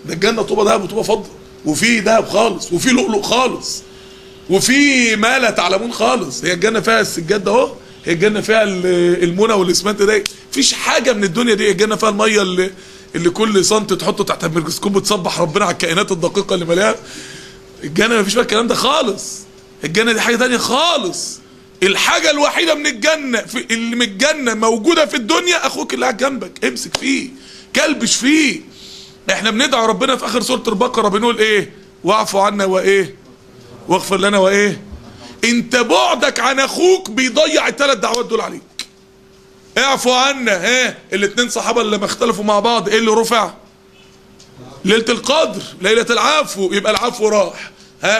ده الجنه طوبه ذهب وطوبه فضه، وفي ذهب خالص وفي لؤلؤ خالص وفي ما لا تعلمون خالص. هي الجنه فيها السجاد ده اهو، هي الجنه فيها المنى والاسمنت ده، مفيش حاجه من الدنيا دي. الجنه فيها الميه اللي كل سنتي تحطه تحت الميكروسكوب بتصبح ربنا على الكائنات الدقيقه اللي مليانه. الجنه مفيش بقى الكلام ده خالص. الجنه دي حاجه ثانيه خالص. الحاجه الوحيده من الجنه اللي من الجنه موجوده في الدنيا اخوك اللي قاعد جنبك، امسك فيه كلبش فيه. احنا بندعو ربنا في اخر سوره البقره بنقول ايه؟ واعفو عنا وايه؟ واغفر لنا وايه؟ انت بعدك عن اخوك بيضيع الثلاث دعوات دول عليك. اعفو عنا، الاثنين صحابه اللي ما اختلفوا مع بعض ايه اللي رفع؟ ليله القدر، ليله العفو، يبقى العفو راح.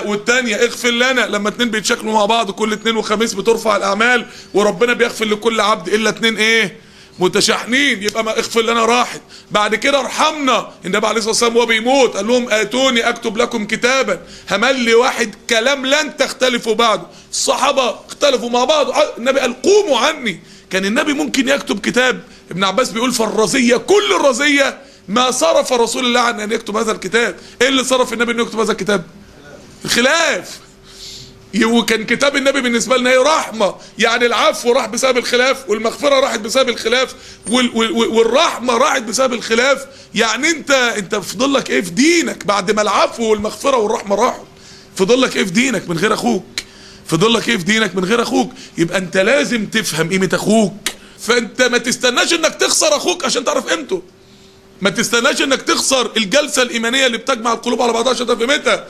والثانيه اغفر لنا، لما اتنين بيتشكلوا مع بعض كل اثنين وخميس بترفع الاعمال وربنا بيغفر لكل عبد الا اثنين متشاحنين، يبقى ما اغفر لنا راحت. بعد كده ارحمنا، النبي عليه الصلاه والسلام وهو بيموت قال لهم اتوني اكتب لكم كتابا، هملي واحد كلام لن تختلفوا بعده. الصحابه اختلفوا مع بعض، النبي قال قوموا عني. كان النبي ممكن يكتب كتاب. ابن عباس بيقول فالرزيه كل الرزيه ما صرف رسول الله عن ان يكتب هذا الكتاب. ايه اللي صرف النبي انه يكتب هذا الكتاب؟ الخلاف. وكان كتاب النبي بالنسبه لنا هي رحمه، يعني العفو راح بسبب الخلاف، والمغفره راحت بسبب الخلاف، والرحمه راحت بسبب الخلاف. يعني انت فضل لك ايه في دينك بعد ما العفو والمغفره والرحمه راحوا؟ فضل لك ايه في دينك من غير اخوك؟ فضل لك ايه في دينك من غير اخوك؟ يبقى انت لازم تفهم قيمه اخوك. فانت ما تستناش انك تخسر اخوك عشان تعرف قيمته. ما تستناش انك تخسر الجلسه الايمانيه اللي بتجمع القلوب على بعضها عشان تعرف قيمتها.